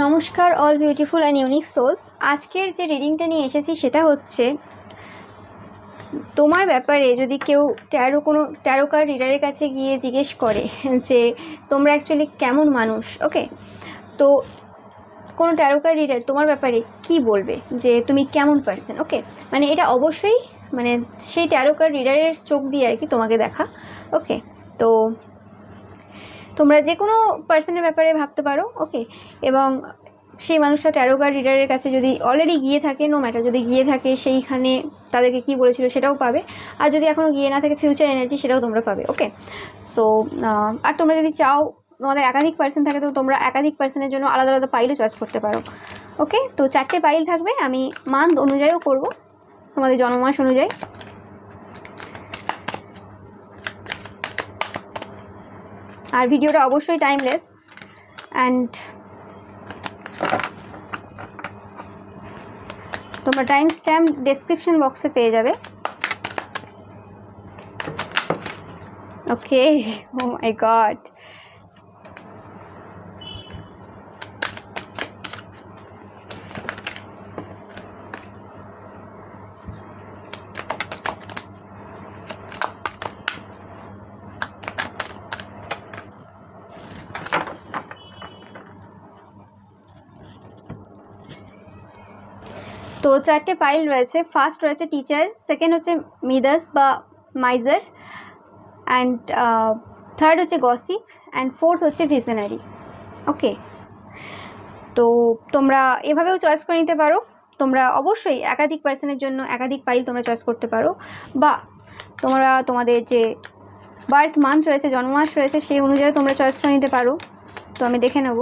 নমস্কার all beautiful and unique souls. আজকের যে রিডিংটা নিয়ে এসেছি সেটা হচ্ছে তোমার ব্যাপারে যদি কেউ কোনো ট্যারো কার্ড রিডারের কাছে গিয়ে জিজ্ঞেস করে যে তোমরা অ্যাকচুয়ালি কেমন মানুষ, ওকে, তো কোনো ট্যারো কার্ড রিডার তোমার ব্যাপারে কি বলবে যে তুমি কেমন পারসন, ওকে, মানে এটা অবশ্যই মানে সেই ট্যারো কার্ড রিডারের চোখ দিয়ে আর কি তোমাকে দেখা, ওকে। তো তোমরা যে কোনো পার্সনের ব্যাপারে ভাবতে পারো, ওকে, এবং সেই মানুষটা ট্যারো কার্ড রিডারের কাছে যদি অলরেডি গিয়ে থাকে, নো ম্যাটার, যদি গিয়ে থাকে সেইখানে তাদেরকে কি বলেছিল সেটাও পাবে, আর যদি এখনও গিয়ে না থাকে ফিউচার এনার্জি সেটাও তোমরা পাবে, ওকে। সো আর তোমরা যদি চাও তোমাদের একাধিক পার্সন থাকে তো তোমরা একাধিক পার্সনের জন্য আলাদা আলাদা পাইলও চয়েস করতে পারো, ওকে। তো 4টে পাইল থাকবে, আমি মান্থ অনুযায়ীও করব, তোমাদের জন্মমাস অনুযায়ী। আর ভিডিওটা অবশ্যই টাইমলেস, অ্যান্ড তোমরা টাইম স্ট্যাম্প ডেসক্রিপশন বক্সে পেয়ে যাবে, ওকে। ও মাই গড, তো 4টে পাইল রয়েছে। ফার্স্ট রয়েছে টিচার, সেকেন্ড হচ্ছে মিদাস বা মাইজার, অ্যান্ড থার্ড হচ্ছে গসিপ, অ্যান্ড ফোর্থ হচ্ছে ভিশনারি, ওকে। তো তোমরা এভাবেও চয়েস করে নিতে পারো, তোমরা অবশ্যই একাধিক পার্সনের জন্য একাধিক পাইল তোমরা চয়েস করতে পারো, বা তোমরা তোমাদের যে বার্থ মান্থ রয়েছে, জন্মমাস রয়েছে, সেই অনুযায়ী তোমরা চয়েস করে নিতে পারো। তো আমি দেখে নেব।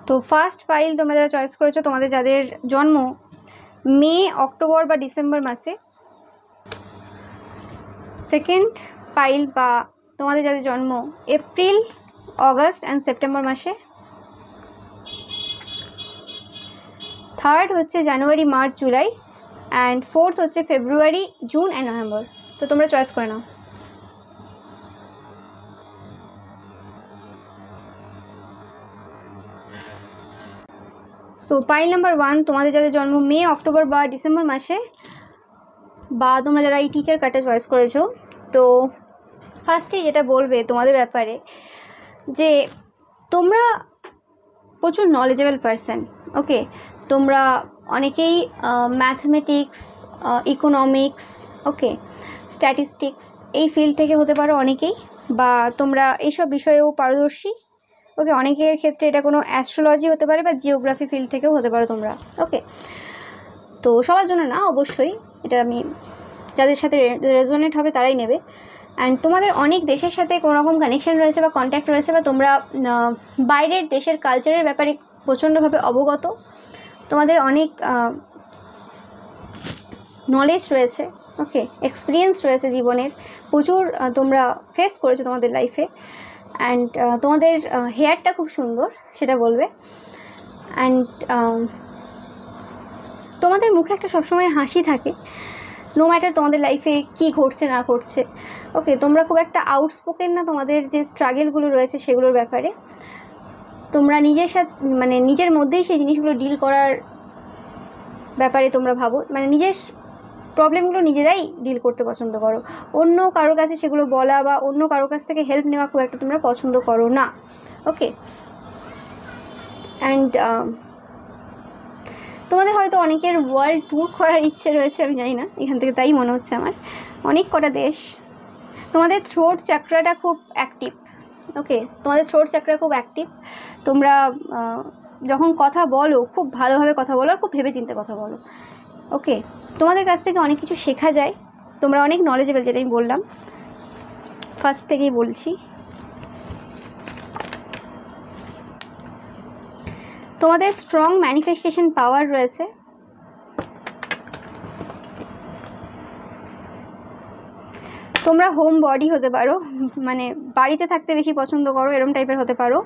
তো ফার্স্ট পাইল তোমরা যারা চয়েস করেছো, তোমাদের যাদের জন্ম মে, অক্টোবর বা ডিসেম্বর মাসে। সেকেন্ড পাইল বা তোমাদের যাদের জন্ম এপ্রিল, অগস্ট অ্যান্ড সেপ্টেম্বর মাসে। থার্ড হচ্ছে জানুয়ারি, মার্চ, জুলাই, অ্যান্ড ফোর্থ হচ্ছে ফেব্রুয়ারি, জুন অ্যান্ড নভেম্বর। তো তোমরা চয়েস করে নাও। সো পাইল নাম্বার 1, তোমাদের যাদের জন্ম মে, অক্টোবর বা ডিসেম্বর মাসে, বা তোমরা যারা এই টিচার কার্ডটা চয়েস করেছো, তো ফার্স্টেই যেটা বলবে তোমাদের ব্যাপারে যে তোমরা প্রচুর নলেজেবল পারসন, ওকে। তোমরা অনেকেই ম্যাথমেটিক্স, ইকোনমিক্স, ওকে, স্ট্যাটিস্টিক্স এই ফিল্ড থেকে হতে পারো অনেকেই, বা তোমরা এইসব বিষয়েও পারদর্শী, ওকে। অনেকের ক্ষেত্রে এটা কোনো অ্যাস্ট্রোলজি হতে পারে বা জিওগ্রাফি ফিল্ড থেকেও হতে পারো তোমরা, ওকে। তো সবার জন্য না, অবশ্যই এটা আমি যাদের সাথে রেজোনেট হবে তারাই নেবে। অ্যান্ড তোমাদের অনেক দেশের সাথে কোনো রকম কানেকশান রয়েছে বা কন্ট্যাক্ট রয়েছে, বা তোমরা বাইরের দেশের কালচারের ব্যাপারে প্রচণ্ডভাবে অবগত, তোমাদের অনেক নলেজ রয়েছে, ওকে, এক্সপিরিয়েন্স রয়েছে জীবনের, প্রচুর তোমরা ফেস করেছো তোমাদের লাইফে। অ্যান্ড তোমাদের হেয়ারটা খুব সুন্দর সেটা বলবে। অ্যান্ড তোমাদের মুখে একটা সবসময় হাসি থাকে, নো ম্যাটার তোমাদের লাইফে কী ঘটছে না ঘটছে, ওকে। তোমরা খুব একটা আউটস্পোকেন না তোমাদের যে স্ট্রাগেলগুলো রয়েছে সেগুলোর ব্যাপারে। তোমরা নিজের সাথে মানে নিজের মধ্যেই সেই জিনিসগুলো ডিল করার ব্যাপারে তোমরা ভাবো, মানে নিজের প্রবলেমগুলো নিজেরাই ডিল করতে পছন্দ করো, অন্য কারোর কাছে সেগুলো বলা বা অন্য কারোর কাছ থেকে হেল্প নেওয়া খুব একটা তোমরা পছন্দ করো না, ওকে। অ্যান্ড তোমাদের হয়তো অনেকের ওয়ার্ল্ড ট্যুর করার ইচ্ছে রয়েছে, আমি জানি না, এখান থেকে তাই মনে হচ্ছে আমার, অনেক কটা দেশ। তোমাদের থ্রোট চাকরাটা খুব অ্যাক্টিভ, ওকে, তোমাদের থ্রোট চাকরা খুব অ্যাক্টিভ। তোমরা যখন কথা বলো খুব ভালোভাবে কথা বলো আর খুব ভেবেচিন্তে কথা বলো, ওকে, তোমাদের কাছ থেকে অনেক কিছু শেখা যায়, তোমরা অনেক নলেজেবল, যেটা আমি বললাম ফার্স্ট থেকেই বলছি। তোমাদের স্ট্রং ম্যানিফেস্টেশন পাওয়ার রয়েছে। তোমরা হোম বডি হতে পারো, মানে বাড়িতে থাকতে বেশি পছন্দ করো, এরম টাইপের হতে পারো,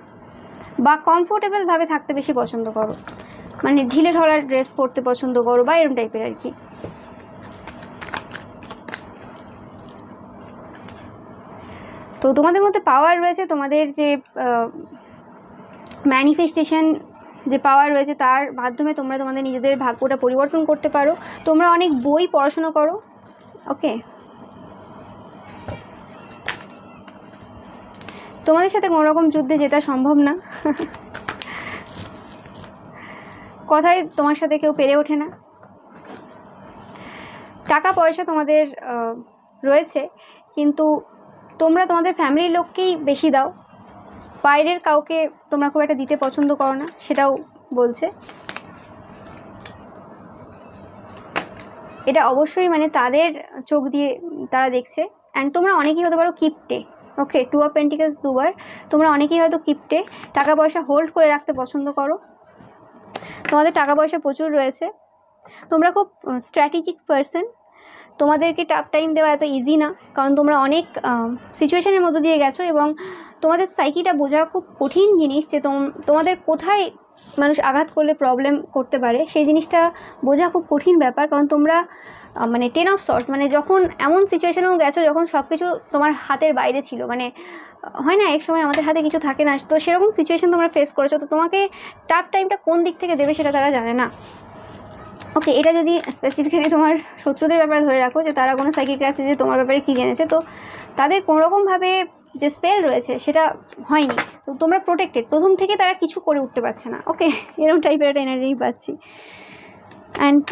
বা কমফোর্টেবলভাবে থাকতে বেশি পছন্দ করো, মানে ঢিলে ঢালা ড্রেস পরতে পছন্দ করো বা এরম টাইপের আর কি। তো তোমাদের মধ্যে পাওয়ার রয়েছে, তোমাদের যে ম্যানিফেস্টেশন যে পাওয়ার রয়েছে তার মাধ্যমে তোমরা তোমাদের নিজেদের ভাগ্যটা পরিবর্তন করতে পারো। তোমরা অনেক বই পড়াশুনো করো। ওকে, তোমাদের সাথে কোনো রকম যুদ্ধে জেতা সম্ভব না। কথায় তোমার সাথে কেউ পেরে ওঠে না। টাকা পয়সা তোমাদের রয়েছে, কিন্তু তোমরা তোমাদের ফ্যামিলির লোককেই বেশি দাও, বাইরের কাউকে তোমরা খুব একটা দিতে পছন্দ করো না, সেটাও বলছে। এটা অবশ্যই মানে তাদের চোখ দিয়ে তারা দেখছে। অ্যান্ড তোমরা অনেকেই হতে পারো কিপ্টে। ওকে, 2 অফ পেন্টিকলস দুবার। তোমরা অনেকেই হয়তো কিপ্টে, টাকা পয়সা হোল্ড করে রাখতে পছন্দ করো, তোমাদের টাকা পয়সা প্রচুর রয়েছে, তোমরা খুব স্ট্র্যাটেজিক পারসন। তোমাদেরকে টাফ টাইম দেওয়া এত ইজি না, কারণ তোমরা অনেক সিচুয়েশনের মধ্য দিয়ে গেছো এবং তোমাদের সাইকিটা বোঝা খুব কঠিন জিনিস, যে তোমাদের কোথায় মানুষ আঘাত করলে প্রবলেম করতে পারে সেই জিনিসটা বোঝা খুব কঠিন ব্যাপার। কারণ তোমরা মানে 10 অফ সর্টস, মানে যখন এমন সিচুয়েশনেও গেছো যখন সব কিছু তোমার হাতের বাইরে ছিল, মানে হয় না এক সময় আমাদের হাতে কিছু থাকে না, তো সেরকম সিচুয়েশন তোমরা ফেস করেছো। তো তোমাকে টাফ টাইমটা কোন দিক থেকে দেবে সেটা তারা জানে না। ওকে, এটা যদি স্পেসিফিক্যালি তোমার শত্রুদের ব্যাপারে ধরে রাখো, যে তারা কোনো সাইকিক আছে যে তোমার ব্যাপারে কী জেনেছে, তো তাদের কোনোরকমভাবে যে স্পেল রয়েছে সেটা হয়নি, তো তোমরা প্রোটেক্টেড, প্রথম থেকে তারা কিছু করে উঠতে পারছে না। ওকে, এরকম টাইপের একটা এনার্জি পাচ্ছি। অ্যান্ড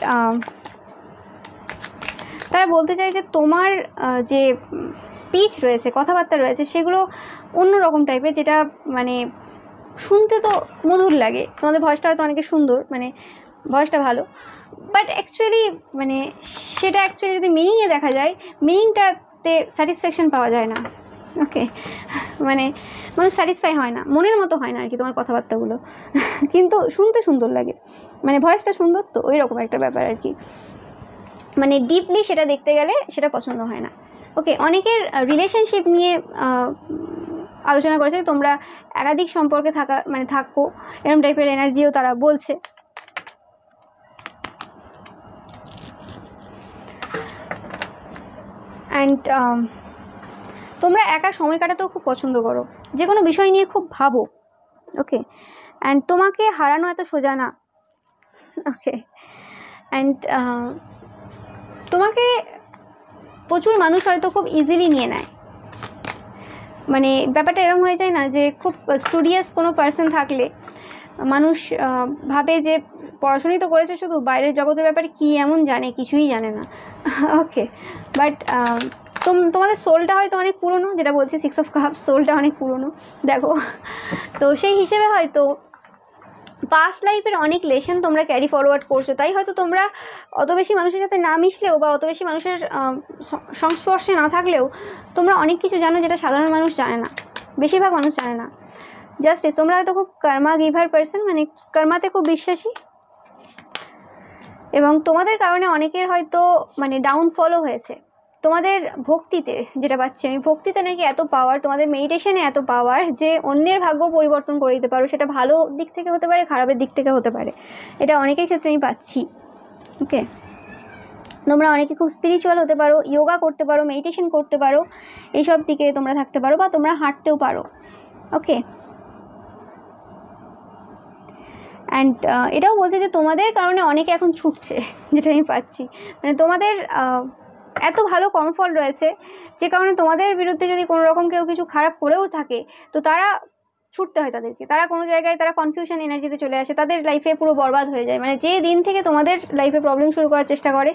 তারা বলতে চায় যে তোমার যে স্পিচ রয়েছে, কথাবার্তা রয়েছে, সেগুলো অন্য রকম টাইপের, যেটা মানে শুনতে তো মধুর লাগে, তোমাদের ভয়েসটা হয়তো অনেকে সুন্দর, মানে ভয়েসটা ভালো, বাট অ্যাকচুয়ালি মানে সেটা অ্যাকচুয়ালি যদি মিনিংয়ে দেখা যায়, মিনিংটাতে স্যাটিসফ্যাকশন পাওয়া যায় না। ওকে, মানে মানুষ স্যাটিসফাই হয় না, মনের মতো হয় না আর কি তোমার কথাবার্তাগুলো, কিন্তু শুনতে সুন্দর লাগে, মানে ভয়েসটা সুন্দর, তো ওই রকম একটা ব্যাপার আর কি, মানে ডিপলি সেটা দেখতে গেলে সেটা পছন্দ হয় না। ওকে, অনেকের রিলেশনশিপ নিয়ে আলোচনা করেছে, তোমরা একাধিক সম্পর্কে থাকো, এরকম টাইপের এনার্জিও তারা বলছে। অ্যান্ড তোমরা একা সময় কাটাতেও খুব পছন্দ করো, যে কোনো বিষয় নিয়ে খুব ভাবো। ওকে, অ্যান্ড তোমাকে হারানো এত সোজা না। ওকে, অ্যান্ড তোমাকে প্রচুর মানুষ হয়তো খুব ইজিলি নিয়ে নেয়, মানে ব্যাপারটা এরকম হয়ে যায় না যে খুব স্টুডিয়াস কোনো পার্সন থাকলে মানুষ ভাবে যে পড়াশোনাই তো করেছে, শুধু বাইরের জগতের ব্যাপারে কী এমন জানে, কিছুই জানে না। ওকে, বাট তোমাদের সোলটা হয়তো অনেক পুরনো, যেটা বলছি 6 অফ কাপস, সোলটা অনেক পুরনো দেখো, তো সেই হিসেবে হয়তো পাস্ট লাইফের অনেক লেসন তোমরা ক্যারি ফরওয়ার্ড করছো, তাই হয়তো তোমরা অত বেশি মানুষের সাথে না মিশলেও বা অত বেশি মানুষের সংস্পর্শে না থাকলেও তোমরা অনেক কিছু জানো, যেটা সাধারণ মানুষ জানে না, বেশিরভাগ মানুষ জানে না। জাস্টিস, তোমরা হয়তো খুব কর্মা গিভার পার্সন, মানে কর্মাতে খুব বিশ্বাসী, এবং তোমাদের কারণে অনেকের হয়তো মানে ডাউনফলও হয়েছে। তোমাদের ভক্তিতে, যেটা পাচ্ছি আমি, ভক্তিতে নাকি এত পাওয়ার, তোমাদের মেডিটেশনে এত পাওয়ার যে অন্যের ভাগ্য পরিবর্তন করে দিতে পারো, সেটা ভালো দিক থেকে হতে পারে, খারাপের দিক থেকে হতে পারে, এটা অনেকের ক্ষেত্রে আমি পাচ্ছি। ওকে, তোমরা অনেকে খুব স্পিরিচুয়াল হতে পারো, যোগা করতে পারো, মেডিটেশন করতে পারো, এইসব দিকে তোমরা থাকতে পারো, বা তোমরা হাঁটতেও পারো। ওকে, অ্যান্ড এটাও বলছে যে তোমাদের কারণে অনেকে এখন ছুটছে, যেটা আমি পাচ্ছি, মানে তোমাদের এত ভালো কর্মফল রয়েছে, যে কারণে তোমাদের বিরুদ্ধে যদি কোনো রকম কেউ কিছু খারাপ করেও থাকে, তো তারা ছুটতে হয় তাদেরকে, তারা কোনো জায়গায় তারা কনফিউশন এনার্জিতে চলে আসে, তাদের লাইফে পুরো বরবাদ হয়ে যায়, মানে যে দিন থেকে তোমাদের লাইফে প্রবলেম শুরু করার চেষ্টা করে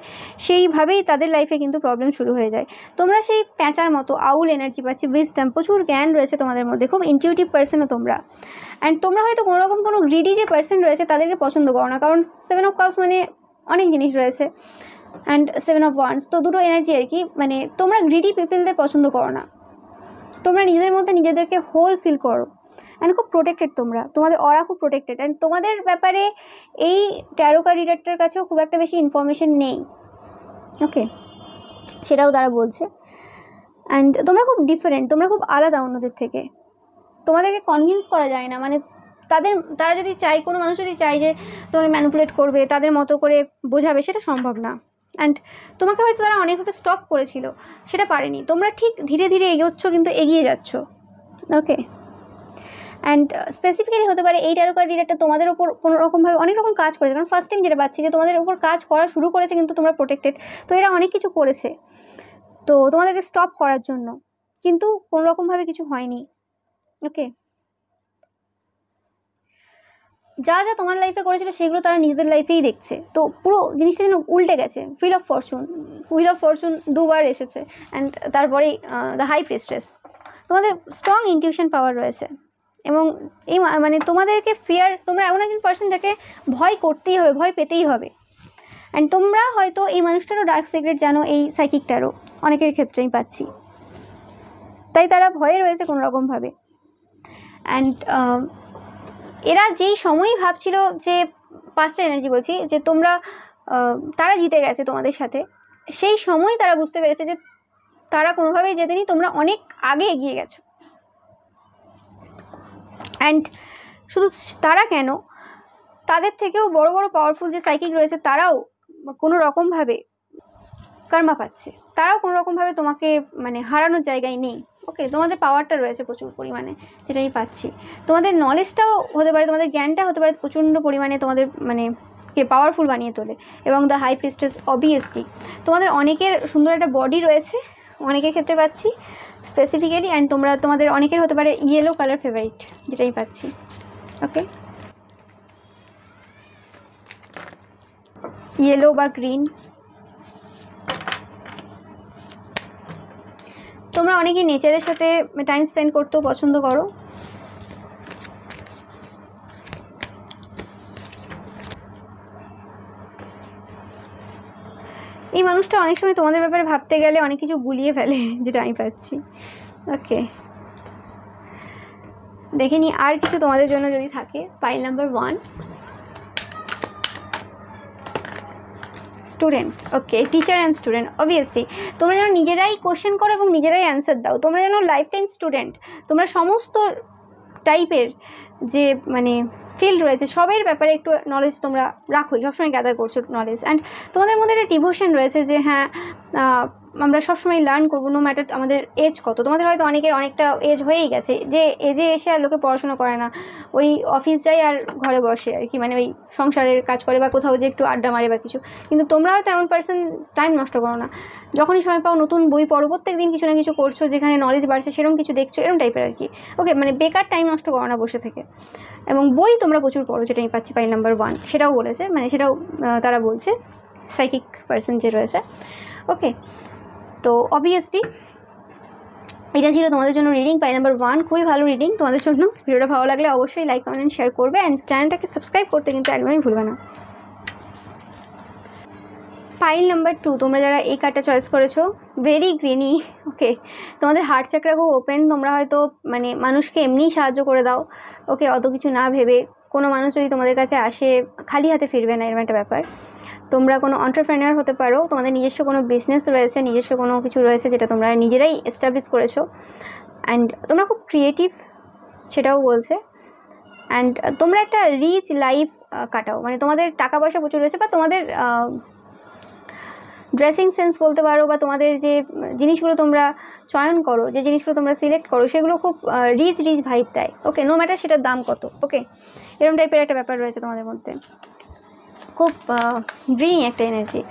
সেইভাবেই তাদের লাইফে কিন্তু প্রবলেম শুরু হয়ে যায়। তোমরা সেই প্যাঁচার মতো আউল এনার্জি পাচ্ছি, উইজডম, প্রচুর জ্ঞান রয়েছে তোমাদের মধ্যে, খুব ইনটিউটিভ পার্সনও তোমরা। অ্যান্ড তোমরা হয়তো কোনো রকম কোনো গ্রিডি যে পার্সন রয়েছে তাদেরকে পছন্দ করো না, কারণ 7 অফ কাপস মানে অনেক জিনিস রয়েছে। অ্যান্ড 7 অফ ওয়ান্স, তো দুটো এনার্জি আর কি, মানে তোমরা গ্রিডি পিপলদের পছন্দ করো না, তোমরা নিজেদের মধ্যে নিজেদেরকে হোল ফিল করো অ্যান্ড খুব প্রোটেক্টেড, তোমাদের অরা খুব প্রোটেক্টেড। অ্যান্ড তোমাদের ব্যাপারে এই ট্যারো কার্ড রিডারটার কাছেও খুব একটা বেশি ইনফরমেশন নেই, ওকে, সেটাও তারা বলছে। অ্যান্ড তোমরা খুব ডিফারেন্ট, তোমরা খুব আলাদা অন্যদের থেকে, তোমাদেরকে কনভিন্স করা যায় না, মানে তারা যদি চায়, কোনো মানুষ যদি চায় যে তোমাকে ম্যানিপুলেট করবে, তাদের মতো করে বোঝাবে, সেটা সম্ভব না। অ্যান্ড তোমাকে হয়তো তারা অনেকভাবে স্টপ করেছিল, সেটা পারেনি, তোমরা ঠিক ধীরে ধীরে এগোচ্ছ, কিন্তু এগিয়ে যাচ্ছ, ওকে। অ্যান্ড স্পেসিফিক্যালি হতে পারে এই ট্যারো কার্ড রিডারটা তোমাদের ওপর কোনো রকমভাবে অনেক রকম কাজ করেছে, কারণ ফার্স্ট টাইম যেটা পাচ্ছি যে তোমাদের উপর কাজ করা শুরু করেছে, কিন্তু তোমরা প্রোটেক্টেড, তো এরা অনেক কিছু করেছে তো তোমাদেরকে স্টপ করার জন্য, কিন্তু কোনো রকমভাবে কিছু হয়নি, ওকে। যা যা তোমার লাইফে করেছিল সেগুলো তারা নিজেদের লাইফেই দেখছে, তো পুরো জিনিসটা যেন উল্টে গেছে। হুইল অফ ফরচুন দুবার এসেছে, অ্যান্ড তারপরেই দ্য হাই প্রিস্টেস। তোমাদের স্ট্রং ইনটিউশন পাওয়ার রয়েছে, এবং এই মানে তোমাদেরকে তোমরা এমন একজন পার্সন যাকে ভয় করতেই হবে, ভয় পেতেই হবে। অ্যান্ড তোমরা হয়তো এই মানুষটারও ডার্ক সিক্রেট জানো, এই সাইকিকটারও অনেকের ক্ষেত্রে আমি পাচ্ছি, তাই তারা ভয়ে রয়েছে কোনো রকমভাবে। অ্যান্ড এরা যেই সময়ই ভাবছিল যে, পাঁচটা এনার্জি বলছি, যে তারা জিতে গেছে তোমাদের সাথে, সেই সময় তারা বুঝতে পেরেছে যে তারা কোনোভাবেই জেতেনি, তোমরা অনেক আগে এগিয়ে গেছো। অ্যান্ড শুধু তারা কেন, তাদের থেকেও বড় বড় পাওয়ারফুল যে সাইকিক রয়েছে, তারাও কোনো রকমভাবে কর্মা পাচ্ছে, তারাও কোনো রকমভাবে তোমাকে মানে হারানোর জায়গায় নেই, ওকে। তোমাদের পাওয়ারটা রয়েছে প্রচুর পরিমাণে, যেটাই পাচ্ছি। তোমাদের নলেজটাও হতে পারে, তোমাদের জ্ঞানটা হতে পারে প্রচণ্ড পরিমাণে তোমাদের মানে পাওয়ারফুল বানিয়ে তোলে। এবং দ্য হাই প্রিস্টেস, অবভিয়াসলি তোমাদের অনেকের সুন্দর একটা বডি রয়েছে, অনেকের ক্ষেত্রে পাচ্ছি স্পেসিফিক্যালি। অ্যান্ড তোমাদের অনেকের হতে পারে ইয়েলো কালার ফেভারিট, যেটাই পাচ্ছি, ওকে, ইয়েলো বা গ্রিন। তোমরা অনেকেই নেচারের সাথে টাইম স্পেন্ড করতেও পছন্দ করো। এই মানুষটা অনেক সময় তোমাদের ব্যাপারে ভাবতে গেলে অনেক কিছু গুলিয়ে ফেলে, যেটা আমি পাচ্ছি, ওকে। দেখে নি আর কিছু তোমাদের জন্য যদি থাকে। পাইল number 1, student, okay, teacher and student. Obviously তোমরা যেন নিজেরাই কোশ্চেন করো এবং নিজেরাই অ্যান্সার দাও, তোমরা যেন লাইফ টাইম স্টুডেন্ট, তোমরা সমস্ত টাইপের যে মানে ফিল্ড রয়েছে সবের ব্যাপারে একটু নলেজ তোমরা রাখোই, সবসময় গ্যাদার করছো নলেজ। অ্যান্ড তোমাদের মধ্যে একটা ডিভোশন রয়েছে যে হ্যাঁ, আমরা সবসময় লার্ন করবো, নো ম্যাটার আমাদের এজ কত। তোমাদের হয়তো অনেকের অনেকটা এজ হয়েই গেছে, যে এজে এসে আর লোকে পড়াশোনা করে না, ওই অফিস যায় আর ঘরে বসে আর কি, মানে ওই সংসারের কাজ করে বা কোথাও যে একটু আড্ডা মারে বা কিছু। কিন্তু তোমরা হয়তো এমন পার্সন, টাইম নষ্ট করো না, যখনই সময় পাও নতুন বই পড়ো, প্রত্যেক দিন কিছু না কিছু করছো, যেখানে নলেজ বাড়ছে সেরকম কিছু দেখছো, এরকম টাইপের আর কি, ওকে। মানে বেকার টাইম নষ্ট করো না বসে থেকে। এবং বই তোমরা প্রচুর পড়ো, যেটা আমি পাচ্ছি পাইল নাম্বার 1, সেটাও বলেছে, মানে সেটাও তারা বলছে সাইকিক পার্সন যে রয়েছে, ওকে। তো অবভিয়াসলি এটা ছিল তোমাদের জন্য রিডিং পাইল নাম্বার 1, খুবই ভালো রিডিং তোমাদের জন্য। ভিডিওটা ভালো লাগলে অবশ্যই লাইক কমেন্ট শেয়ার করবে, অ্যান্ড চ্যানেলটাকে সাবস্ক্রাইব করতে কিন্তু একদমই ভুলবে না। পাইল নাম্বার 2, তোমরা যারা এই কার্ডটা চয়েস করেছো, ভেরি গ্রিনি, ওকে। তোমাদের হার্ট চাকরা খুব ওপেন, তোমরা হয়তো মানে মানুষকে এমনিই সাহায্য করে দাও, ওকে, অত কিছু না ভেবে। কোনো মানুষ যদি তোমাদের কাছে আসে, খালি হাতে ফিরবে না, এরকম একটা ব্যাপার। তোমরা কোনো এন্টারপ্রেনার হতে পারো, তোমাদের নিজস্ব কোনো বিজনেস রয়েছে, নিজস্ব কোনো কিছু রয়েছে যেটা তোমরা নিজেরাই এস্টাবলিশ করেছো। অ্যান্ড তোমরা খুব ক্রিয়েটিভ, সেটাও বলছে। অ্যান্ড তোমরা একটা রিচ লাইফ কাটাও, মানে তোমাদের টাকা পয়সা প্রচুর রয়েছে, বা তোমাদের ড্রেসিং সেন্স বলতে পারো, বা তোমাদের যে জিনিসগুলো তোমরা চয়ন করো, যে জিনিসগুলো তোমরা সিলেক্ট করো, সেগুলো খুব রিচ ভাইব দেয়, ওকে, নো ম্যাটার সেটার দাম কত, ওকে। এরকম টাইপের একটা ব্যাপার রয়েছে তোমাদের মধ্যে, খুব গ্রিনি একটা এনার্জি,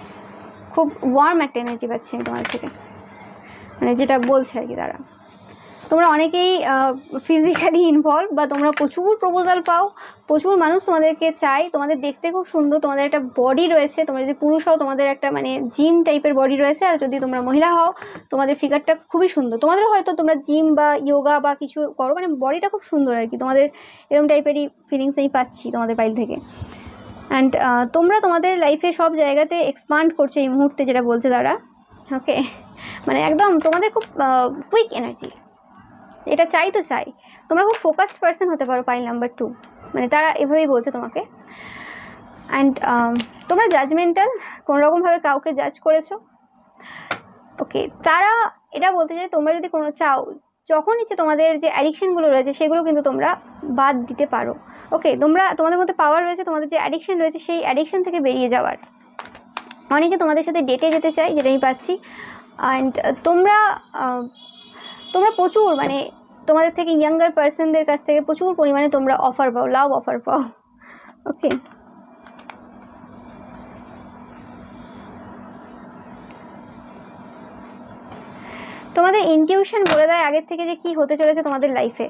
খুব ওয়ার্ম একটা এনার্জি পাচ্ছি আমি তোমাদের থেকে, মানে যেটা বলছে আর কি তারা। তোমরা অনেকেই ফিজিক্যালি ইনভলভ, বা তোমরা প্রচুর প্রপোজাল পাও, প্রচুর মানুষ তোমাদেরকে চায়, তোমাদের দেখতে খুব সুন্দর, তোমাদের একটা বডি রয়েছে, তোমরা যদি পুরুষ হও তোমাদের একটা মানে জিম টাইপের বডি রয়েছে, আর যদি তোমরা মহিলা হও তোমাদের ফিগারটা খুবই সুন্দর। তোমাদের হয়তো তোমরা জিম বা ইয়োগা বা কিছু করো, মানে বডিটা খুব সুন্দর আর কি, তোমাদের এরকম টাইপেরই ফিলিংস আমি পাচ্ছি তোমাদের পাইল থেকে। অ্যান্ড তোমরা তোমাদের লাইফে সব জায়গাতে এক্সপান্ড করছো এই মুহূর্তে, যেটা বলছে তারা। ওকে, মানে একদম তোমাদের খুব কুইক এনার্জি, এটা চাই তো চাই। তোমরা খুব ফোকাসড পার্সন হতে পারো পাইল নাম্বার 2, মানে তারা এভাবেই বলছে তোমাকে। অ্যান্ড তোমরা জাজমেন্টাল, কোনোরকমভাবে কাউকে জাজ করেছো। ওকে, তারা এটা বলতে চাই তোমরা যদি কোনো চাও, যখন ইচ্ছে তোমাদের যে অ্যাডিকশানগুলো রয়েছে সেগুলো কিন্তু তোমরা বাদ দিতে পারো। ওকে, তোমাদের মধ্যে পাওয়ার রয়েছে, তোমাদের যে অ্যাডিকশান রয়েছে সেই অ্যাডিকশান থেকে বেরিয়ে যাওয়ার। অনেকে তোমাদের সাথে ডেটে যেতে চাই, যেটা আমি পাচ্ছি। অ্যান্ড তোমরা প্রচুর, মানে তোমাদের থেকে ইয়াঙ্গার পার্সনদের কাছ থেকে প্রচুর পরিমাণে তোমরা অফার পাও, লাভ অফার পাও। ওকে, তোমাদের ইনটিউশন বলে দেয় আগের থেকে যে কি হতে চলেছে তোমাদের লাইফে।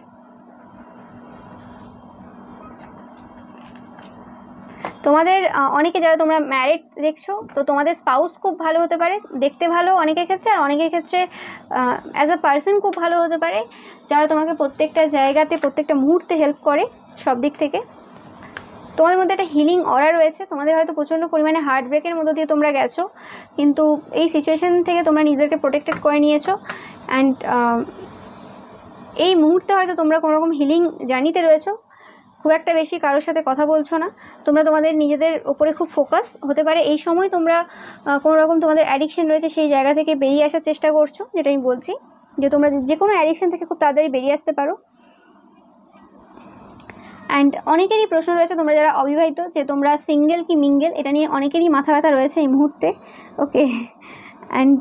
তোমাদের অনেকে যারা তোমরা ম্যারিড দেখছো, তো তোমাদের স্পাউস খুব ভালো হতে পারে, দেখতে ভালো অনেকের ক্ষেত্রে, আর অনেকের ক্ষেত্রে অ্যাজ আ পার্সন খুব ভালো হতে পারে, যারা তোমাকে প্রত্যেকটা জায়গাতে প্রত্যেকটা মুহূর্তে হেল্প করে সব দিক থেকে। তোমাদের মধ্যে একটা হিলিং অরা রয়েছে, তোমাদের হয়তো প্রচণ্ড পরিমাণে হার্ট ব্রেকের মধ্য দিয়ে তোমরা গেছো, কিন্তু এই সিচুয়েশান থেকে তোমরা নিজেদেরকে প্রোটেক্টেড করে নিয়েছো। অ্যান্ড এই মুহূর্তে হয়তো তোমরা কোনোরকম হিলিং জার্নিতে রয়েছো, খুব একটা বেশি কারোর সাথে কথা বলছো না, তোমরা তোমাদের নিজেদের ওপরে খুব ফোকাস হতে পারে এই সময়। তোমরা কোনোরকম তোমাদের অ্যাডিকশান রয়েছে সেই জায়গা থেকে বেরিয়ে আসার চেষ্টা করছো, যেটা আমি বলছি যে তোমরা যে কোনো অ্যাডিকশান থেকে খুব তাড়াতাড়ি বেরিয়ে আসতে পারো। অ্যান্ড অনেকেরই প্রশ্ন রয়েছে, তোমরা যারা অবিবাহিত, যে তোমরা সিঙ্গেল কি মিঙ্গেল, এটা নিয়ে অনেকেরই মাথা ব্যথা রয়েছে এই মুহূর্তে। ওকে, অ্যান্ড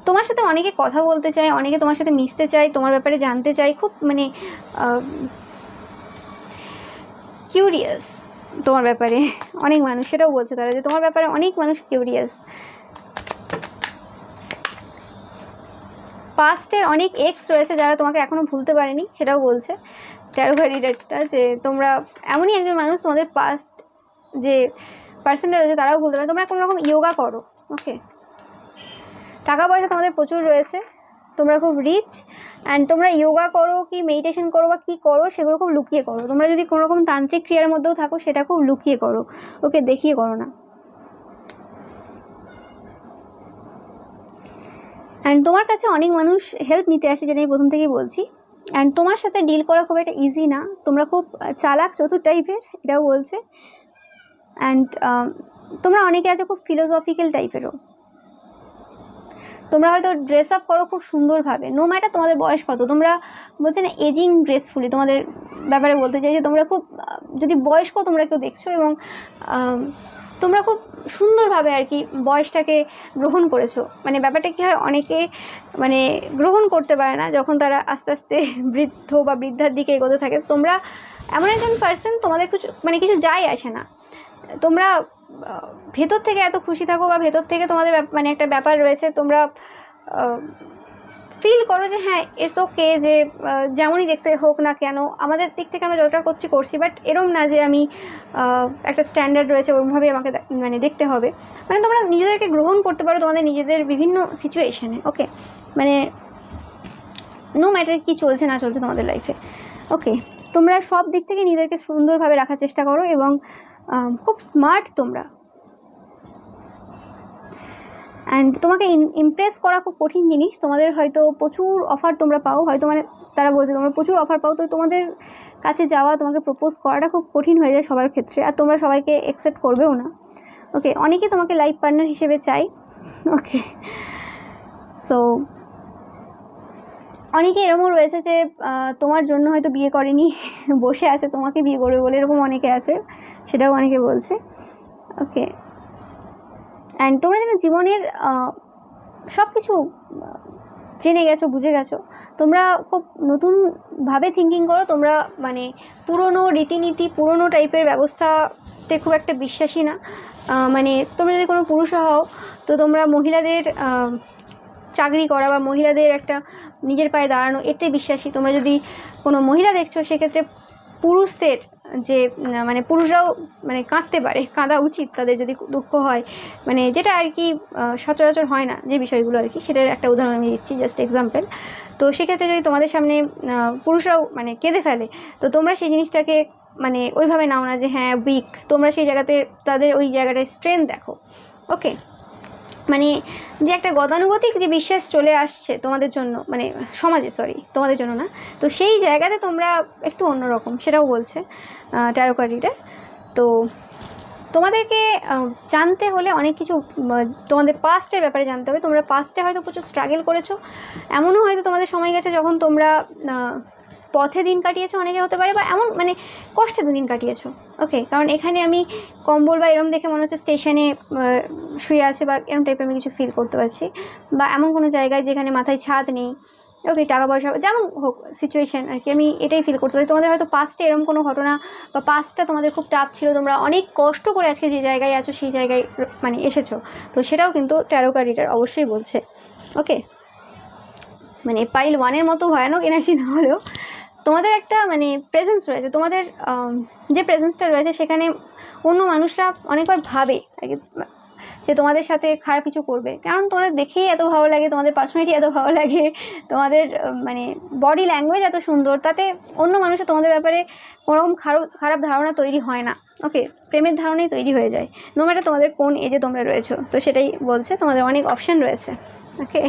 তোমার সাথে অনেকে কথা বলতে চায়, অনেকে তোমার সাথে মিশতে চায়, তোমার ব্যাপারে জানতে চায়, খুব মানে কিউরিয়াস তোমার ব্যাপারে। অনেক মানুষ সেটাও বলছে তারা, যে তোমার ব্যাপারে অনেক মানুষ কিউরিয়াস। পাস্টের অনেক এক্স রয়েছে যারা তোমাকে এখনও ভুলতে পারেনি, সেটাও বলছে ট্যারো কার্ড রিডারটা, যে তোমরা এমনই একজন মানুষ, তোমাদের পাস্ট যে পার্সনটা রয়েছে তারাও ভুলতে পারে। তোমরা কোনো রকম ইয়োগা করো। ওকে, টাকা পয়সা তোমাদের প্রচুর রয়েছে, তোমরা খুব রিচ। অ্যান্ড তোমরা ইয়োগা করো কি মেডিটেশন করো বা কী করো সেগুলো খুব লুকিয়ে করো। তোমরা যদি কোনো রকম তান্ত্রিক ক্রিয়ার মধ্যেও থাকো সেটা খুব লুকিয়ে করো। ওকে, দেখিয়ে করো না। অ্যান্ড তোমার কাছে অনেক মানুষ হেল্প নিতে আসে, যেটা আমি প্রথম থেকেই বলছি। অ্যান্ড তোমার সাথে ডিল করা খুব একটা ইজি না, তোমরা খুব চালাক চতুর টাইপের, এটাও বলছে। অ্যান্ড তোমরা অনেকে আছো খুব ফিলোসফিক্যাল টাইপেরও। তোমরা হয়তো ড্রেস আপ করো খুব সুন্দরভাবে, নো ম্যাটার তোমাদের বয়স কত। তোমরা বলছে না এজিং গ্রেসফুলি, তোমাদের ব্যাপারে বলতে চাই যে তোমরা খুব, যদি বয়স্ক তোমরা কেউ দেখছো, এবং তোমরা খুব সুন্দরভাবে আর কি বয়সটাকে গ্রহণ করেছো। মানে ব্যাপারটা কী হয়, অনেকে মানে গ্রহণ করতে পারে না যখন তারা আস্তে আস্তে বৃদ্ধ বা বৃদ্ধার দিকে এগোতে থাকে। তোমরা এমন একজন পার্সন, তোমাদের কিছু যায় আসে না, তোমরা ভেতর থেকে এত খুশি থাকো, বা ভেতর থেকে তোমাদের মানে একটা ব্যাপার রয়েছে, তোমরা ফিল করো যে হ্যাঁ ইটস ওকে, যে যেমনই দেখতে হোক না কেন, আমাদের দিক থেকে আমরা যতটা করছি, বাট এরম না যে আমি একটা স্ট্যান্ডার্ড রয়েছে ওরমভাবেই আমাকে মানে দেখতে হবে। মানে তোমরা নিজেদেরকে গ্রহণ করতে পারো তোমাদের নিজেদের বিভিন্ন সিচুয়েশানে। ওকে, মানে নো ম্যাটার কী চলছে না চলছে তোমাদের লাইফে। ওকে, তোমরা সব দিক থেকে নিজেদেরকে সুন্দরভাবে রাখার চেষ্টা করো, এবং খুব স্মার্ট তোমরা। অ্যান্ড তোমাকে ইমপ্রেস করা খুব কঠিন জিনিস। তোমাদের হয়তো প্রচুর অফার তোমরা পাও, হয়তো মানে তারা বলছে তোমরা প্রচুর অফার পাও, তো তোমাদের কাছে যাওয়া, তোমাকে প্রপোজ করাটা খুব কঠিন হয়ে যায় সবার ক্ষেত্রে, আর তোমরা সবাইকে অ্যাকসেপ্ট করবেও না। ওকে, অনেকে তোমাকে লাইফ পার্টনার হিসেবে চাই। ওকে, সো অনেকে এরকমও রয়েছে যে তোমার জন্য হয়তো বিয়ে করেনি, বসে আছে তোমাকে বিয়ে করবে বলে, এরকম অনেকে আছে, সেটাও অনেকে বলছে। ওকে, অ্যান্ড তোমরা যেন জীবনের সব কিছু জেনে গেছো, বুঝে গেছো, তোমরা খুব নতুনভাবে থিঙ্কিং করো। তোমরা মানে পুরনো রীতিনীতি, পুরনো টাইপের ব্যবস্থাতে খুব একটা বিশ্বাসী না। মানে তোমরা যদি কোনো পুরুষ হও, তো তোমরা মহিলাদের চাকরি করা বা মহিলাদের একটা নিজের পায়ে দাঁড়ানো, এতে বিশ্বাসী। তোমরা যদি কোনো মহিলা দেখছো, সেক্ষেত্রে পুরুষদের যে মানে পুরুষরাও মানে কাঁদতে পারে, কাঁদা উচিত তাদের যদি দুঃখ হয়, মানে যেটা আর কি সচরাচর হয় না যে বিষয়গুলো আর কি, সেটার একটা উদাহরণ আমি দিচ্ছি, জাস্ট এক্সাম্পল। তো সেক্ষেত্রে যদি তোমাদের সামনে পুরুষরাও মানে কেঁদে ফেলে, তো তোমরা সেই জিনিসটাকে মানে ওইভাবে নাও না যে হ্যাঁ উইক, তোমরা সেই জায়গাতে তাদের ওই জায়গাটায় স্ট্রেংথ দেখো। ওকে, মানে যে একটা গতানুগতিক যে বিশ্বাস চলে আসছে তোমাদের জন্য, মানে সমাজে, সরি তোমাদের জন্য না, তো সেই জায়গাতে তোমরা একটু অন্যরকম, সেটাও বলছে ট্যারো কার্ড রিডার। তো তোমাদেরকে জানতে হলে অনেক কিছু, তোমাদের পাস্টের ব্যাপারে জানতে হবে। তোমরা পাস্টে হয়তো প্রচুর স্ট্রাগল করেছো, এমনও হয়তো তোমাদের সময় গেছে যখন তোমরা পথে দিন কাটিয়েছো, অনেকে হতে পারে, বা এমন মানে কষ্টে দিন কাটিয়েছো। ওকে, কারণ এখানে আমি কম্বল বা এরম দেখে মনে হচ্ছে স্টেশনে শুয়ে আছে বা এরম টাইপের আমি কিছু ফিল করতে পারছি, বা এমন কোনো জায়গায় যেখানে মাথায় ছাদ নেই। ওকে, টাকা পয়সা যেমন হোক সিচুয়েশান আর কি, আমি এটাই ফিল করতে পারি। তোমাদের হয়তো পাস্টে এরকম কোনো ঘটনা বা পাস্টটা তোমাদের খুব টাফ ছিল, তোমরা অনেক কষ্ট করে আজকে যে জায়গায় আছো সেই জায়গায় মানে এসেছো, তো সেটাও কিন্তু ট্যারো কার্ড রিডার অবশ্যই বলছে। ওকে, মানে পাইল 1-এর মতো ভয়ানক এনার্জি না হলেও তোমাদের একটা মানে প্রেজেন্স রয়েছে, তোমাদের যে প্রেজেন্সটা রয়েছে সেখানে অন্য মানুষরা অনেকবার ভাবে আর কি যে তোমাদের সাথে খারাপ কিছু করবে, কারণ তোমাদের দেখেই এত ভালো লাগে, তোমাদের পার্সোনালিটি এত ভালো লাগে, তোমাদের মানে বডি ল্যাঙ্গুয়েজ এত সুন্দর, তাতে অন্য মানুষের তোমাদের ব্যাপারে কোনোরকম খারাপ ধারণা তৈরি হয় না। ওকে, প্রেমের ধারণাই তৈরি হয়ে যায়, নো ম্যাটার তোমাদের কোন এজে তোমরা রয়েছো। তো সেটাই বলছে, তোমাদের অনেক অপশান রয়েছে। Okay,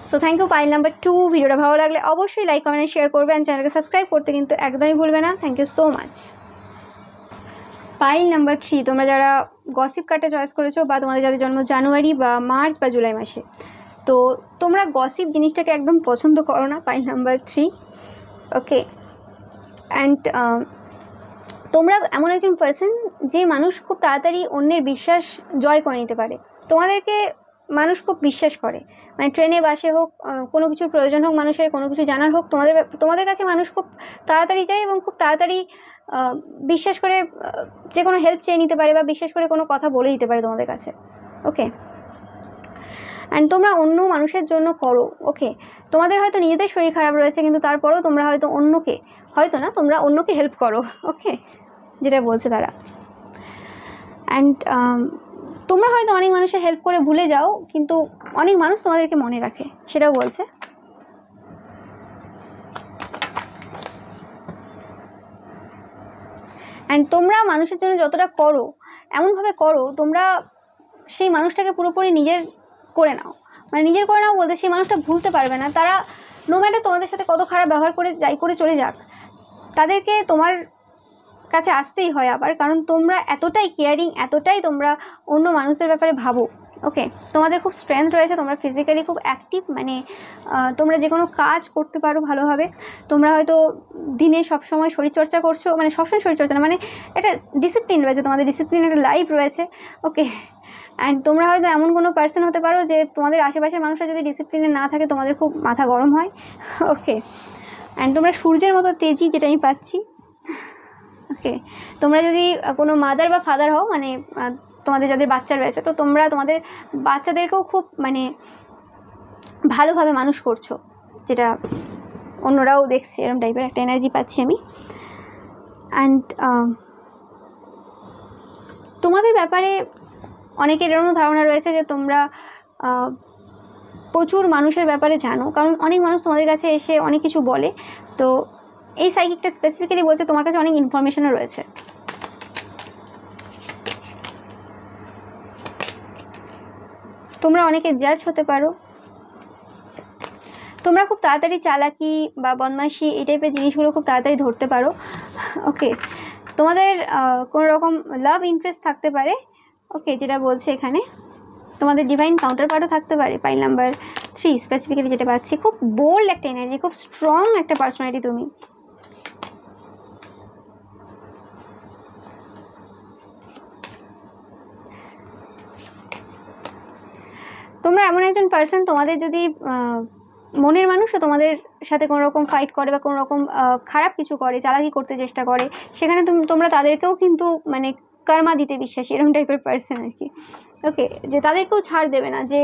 so thank you file number 2। ভিডিওটা ভালো লাগলে অবশ্যই লাইক কমেন্ট শেয়ার করবে, অ্যান্ড চ্যানেলকে সাবস্ক্রাইব করতে কিন্তু একদমই ভুলবে না। Thank you so much. File number 3, তোমরা যারা গসিপ কার্ডটা চয়েস করেছো, বা তোমাদের যাদের জন্ম জানুয়ারি বা মার্চ বা জুলাই মাসে, তো তোমরা গসিপ জিনিসটাকে একদম পছন্দ করো না, পাইল নাম্বার 3। ওকে, অ্যান্ড তোমরা এমন একজন পার্সন যে মানুষ খুব তাড়াতাড়ি অন্যের বিশ্বাস জয় করে নিতে পারে। তোমাদেরকে মানুষ খুব বিশ্বাস করে, মানে ট্রেনে বাসে হোক, কোনো কিছুর প্রয়োজন হোক মানুষের, কোনো কিছু জানার হোক, তোমাদের কাছে মানুষ খুব তাড়াতাড়ি যায় এবং খুব তাড়াতাড়ি বিশ্বাস করে যে কোনো হেল্প চেয়ে নিতে পারে, বা বিশ্বাস করে কোনো কথা বলে দিতে পারে তোমাদের কাছে। ওকে, অ্যান্ড তোমরা অন্য মানুষের জন্য করো। ওকে, তোমাদের হয়তো নিজেদের শরীর খারাপ রয়েছে, কিন্তু তারপরেও তোমরা হয়তো অন্যকে, হয়তো না, তোমরা অন্যকে হেল্প করো। ওকে, যেটা বলছে তারা। অ্যান্ড তোমরা হয়তো অনেক মানুষের হেল্প করে ভুলে যাও, কিন্তু অনেক মানুষ তোমাদেরকে মনে রাখে, সেটাও বলছে। অ্যান্ড তোমরা মানুষের জন্য যতটা করো, এমনভাবে করো তোমরা সেই মানুষটাকে পুরোপুরি নিজের করে নাও। মানে নিজের করে নাও বলতে সেই মানুষটা ভুলতে পারবে না, তারা নো ম্যাটার তোমাদের সাথে কত খারাপ ব্যবহার করে যাই করে চলে যাক, তাদেরকে তোমার কাছে আসতেই হয় আবার, কারণ তোমরা এতটাই কেয়ারিং, এতটাই তোমরা অন্য মানুষদের ব্যাপারে ভাবো। ওকে, তোমাদের খুব স্ট্রেংথ রয়েছে, তোমরা ফিজিক্যালি খুব অ্যাক্টিভ, মানে তোমরা যে কোনো কাজ করতে পারো ভালোভাবে। তোমরা হয়তো দিনে সবসময় শরীরচর্চা করছো, মানে সবসময় শরীরচর্চা না, মানে একটা ডিসিপ্লিন রয়েছে, তোমাদের ডিসিপ্লিন একটা লাইফ রয়েছে। ওকে, অ্যান্ড তোমরা হয়তো এমন কোনো পার্সন হতে পারো যে তোমাদের আশেপাশের মানুষরা যদি ডিসিপ্লিনে না থাকে তোমাদের খুব মাথা গরম হয়। ওকে, অ্যান্ড তোমরা সূর্যের মতো তেজি, যেটা আমি পাচ্ছি। ওকে, তোমরা যদি কোনো মাদার বা ফাদার হও, মানে তোমাদের যাদের বাচ্চা রয়েছে, তো তোমরা তোমাদের বাচ্চাদেরকেও খুব মানে ভালোভাবে মানুষ করছো, যেটা অন্যরাও দেখছে, এরকম টাইপের একটা এনার্জি পাচ্ছি আমি। অ্যান্ড তোমাদের ব্যাপারে অনেকের এরকম ধারণা রয়েছে যে তোমরা প্রচুর মানুষের ব্যাপারে জানো, কারণ অনেক মানুষ তোমাদের কাছে এসে অনেক কিছু বলে। তো এই সাইকিকটা স্পেসিফিক্যালি বলছে তোমার কাছে অনেক ইনফরমেশনও রয়েছে। তোমরা অনেকে জাজ হতে পারো, তোমরা খুব তাড়াতাড়ি চালাকি বা বদমাইশি এই টাইপের জিনিসগুলো খুব তাড়াতাড়ি ধরতে পারো। ওকে, তোমাদের কোনো রকম লাভ ইন্টারেস্ট থাকতে পারে। ওকে, যেটা বলছে এখানে তোমাদের ডিভাইন কাউন্টার পার্টও থাকতে পারে। পাইল নাম্বার 3 স্পেসিফিক্যালি যেটা পাচ্ছি, খুব বোল্ড একটা এনার্জি, খুব স্ট্রং একটা পার্সোনালিটি তুমি। তোমরা এমন একজন পার্সন, তোমাদের যদি মনের মানুষও তোমাদের সাথে কোনো রকম ফাইট করে বা কোনো রকম খারাপ কিছু করে, চালাকি করতে চেষ্টা করে, সেখানে তোমরা তাদেরকেও কিন্তু মানে কর্মা দিতে বিশ্বাসী, এরকম টাইপের পার্সন আর কি। ওকে, যে তাদেরকেও ছাড় দেবে না, যে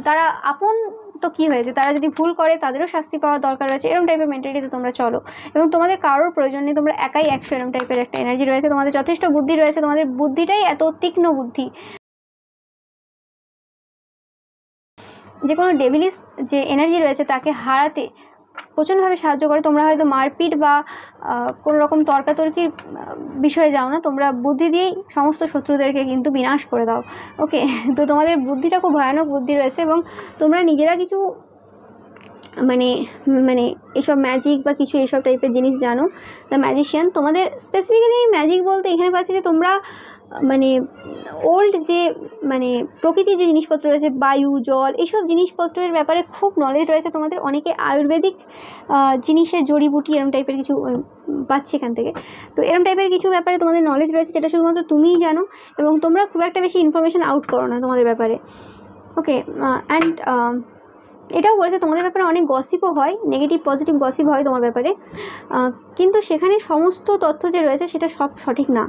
তারা আপন তো কী হয়েছে, তারা যদি ভুল করে তাদেরও শাস্তি পাওয়া দরকার রয়েছে, এরকম টাইপের মেন্টালিটিতে তোমরা চলো, এবং তোমাদের কারোর প্রয়োজন নেই, তোমরা একাই 100 এরকম টাইপের একটা এনার্জি রয়েছে। তোমাদের যথেষ্ট বুদ্ধি রয়েছে, তোমাদের বুদ্ধিটাই এত তীক্ষ্ণ বুদ্ধি, যে কোনো ডেভিলিস যে এনার্জি রয়েছে তাকে হারাতে প্রচণ্ডভাবে সাহায্য করে। তোমরা হয়তো মারপিট বা কোনো রকম তর্কাতর্কির বিষয়ে যাও না, তোমরা বুদ্ধি দিয়েই সমস্ত শত্রুদেরকে কিন্তু বিনাশ করে দাও। ওকে, তো তোমাদের বুদ্ধিটা খুব ভয়ানক বুদ্ধি রয়েছে এবং তোমরা নিজেরা কিছু মানে মানে এসব ম্যাজিক বা কিছু এসব টাইপের জিনিস জানো, দ্য ম্যাজিশিয়ান। তোমাদের স্পেসিফিক্যালি ম্যাজিক বলতে এখানে পাচ্ছি যে তোমরা মানে ওল্ড যে মানে প্রকৃতির যে জিনিসপত্র রয়েছে, বায়ু, জল, এইসব জিনিসপত্রের ব্যাপারে খুব নলেজ রয়েছে তোমাদের। অনেকে আয়ুর্বেদিক জিনিসের জড়িবুটি এরম টাইপের কিছু পাচ্ছি এখান থেকে। তো এরম টাইপের কিছু ব্যাপারে তোমাদের নলেজ রয়েছে, যেটা শুধুমাত্র তুমিই জানো এবং তোমরা খুব একটা বেশি ইনফরমেশান আউট করো না তোমাদের ব্যাপারে। ওকে, অ্যান্ড এটাও বলেছে তোমাদের ব্যাপারে অনেক গসিপও হয়, নেগেটিভ পজিটিভ গসিপ হয় তোমার ব্যাপারে, কিন্তু সেখানে সমস্ত তথ্য যে রয়েছে সেটা সব সঠিক না।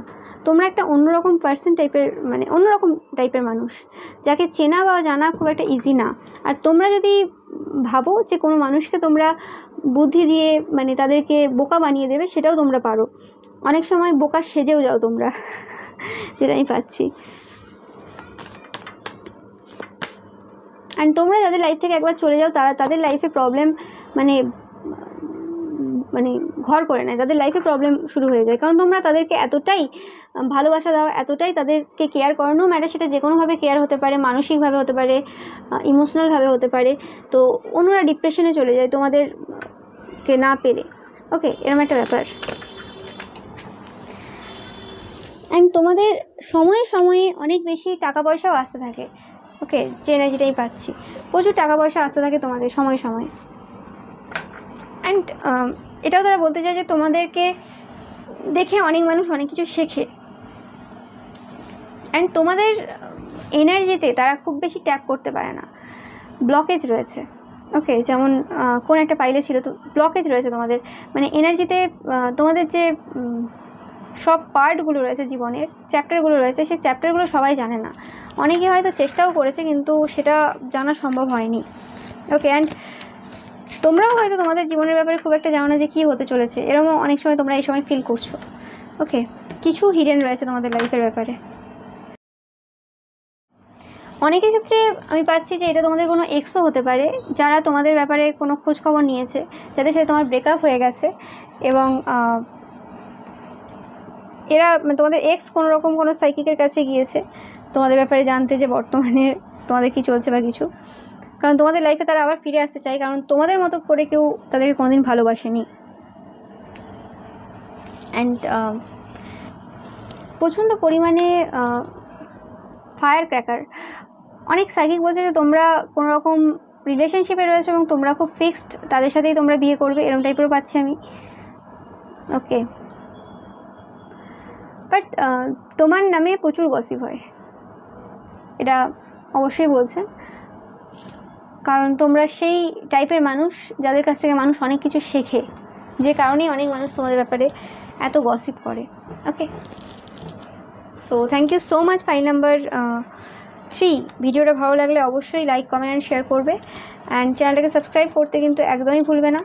তোমরা একটা অন্যরকম পার্সন টাইপের, মানে অন্যরকম টাইপের মানুষ, যাকে চেনা বা জানা খুব একটা ইজি না। আর তোমরা যদি ভাবো যে কোনো মানুষকে তোমরা বুদ্ধি দিয়ে মানে তাদেরকে বোকা বানিয়ে দেবে, সেটাও তোমরা পারো। অনেক সময় বোকা সেজেও যাও তোমরা, যেটা আমি পাচ্ছি। অ্যান্ড তোমরা যাদের লাইফ থেকে একবার চলে যাও, তাদের লাইফে প্রবলেম মানে ঘর করে নেয়, তাদের লাইফে প্রবলেম শুরু হয়ে যায়। কারণ তোমরা তাদেরকে এতটাই ভালোবাসা দাও, এতটাই তাদেরকে কেয়ার করো, নো ম্যাটার সেটা যে কোনোভাবে কেয়ার হতে পারে, মানসিকভাবে হতে পারে, ইমোশনালভাবে হতে পারে। তো অন্যরা ডিপ্রেশনে চলে যায় তোমাদেরকে না পেরে। ওকে, এরকম একটা ব্যাপার। অ্যান্ড তোমাদের সময়ে সময়ে অনেক বেশি টাকা পয়সাও আসতে থাকে। ওকে, যে এনার্জিটাই পাচ্ছি, প্রচুর টাকা পয়সা আসতে থাকে তোমাদের সময়ে সময়ে। অ্যান্ড এটাও তারা বলতে চায় যে তোমাদেরকে দেখে অনেক মানুষ অনেক কিছু শেখে। অ্যান্ড তোমাদের এনার্জিতে তারা খুব বেশি ট্যাপ করতে পারে না, ব্লকেজ রয়েছে। ওকে, যেমন কোন একটা পাইলে ছিল, তো ব্লকেজ রয়েছে তোমাদের মানে এনার্জিতে। তোমাদের যে সব পার্টগুলো রয়েছে জীবনের, চ্যাপ্টারগুলো রয়েছে, সেই চ্যাপ্টারগুলো সবাই জানে না। অনেকে হয়তো চেষ্টাও করেছে কিন্তু সেটা জানা সম্ভব হয়নি। ওকে, অ্যান্ড তোমরাও হয়তো তোমাদের জীবনের ব্যাপারে খুব একটা জানো না যে কী হতে চলেছে, এরকমও অনেক সময় তোমরা এই সময় ফিল করছো। ওকে, কিছু হিডেন রয়েছে তোমাদের লাইফের ব্যাপারে। অনেকের ক্ষেত্রে আমি পাচ্ছি যে এটা তোমাদের কোনো এক্সও হতে পারে, যারা তোমাদের ব্যাপারে কোনো খোঁজখবর নিয়েছে, যাদের সাথে তোমার ব্রেকআপ হয়ে গেছে এবং এরা তোমাদের এক্স কোনো রকম কোনো সাইকিকের কাছে গিয়েছে তোমাদের ব্যাপারে জানতে যে বর্তমানে তোমাদের কী চলছে বা কিছু। কারণ তোমাদের লাইফে তারা আবার ফিরে আসতে চায়, কারণ তোমাদের মতো করে কেউ তাদেরকে কোনোদিন ভালোবাসেনি। অ্যান্ড প্রচণ্ড পরিমাণে ফায়ার ক্র্যাকার। অনেক সাইকিক বলছে যে তোমরা কোনো রকম রিলেশনশিপে রয়েছে এবং তোমরা খুব ফিক্সড, তাদের সাথেই তোমরা বিয়ে করবে, এরকম টাইপেরও পাচ্ছি আমি। ওকে, বাট তোমার নামে প্রচুর গসিপ হয়, এটা অবশ্যই বলছে। কারণ তোমরা সেই টাইপের মানুষ যাদের কাছ থেকে মানুষ অনেক কিছু শেখে, যে কারণেই অনেক মানুষ তোমাদের ব্যাপারে এত গসিপ করে। Okay, so thank you so much. File number 3, ভিডিওটা ভালো লাগলে অবশ্যই লাইক, কমেন্ট অ্যান্ড শেয়ার করবে। অ্যান্ড চ্যানেলটাকে সাবস্ক্রাইব করতে কিন্তু একদমই ভুলবে না।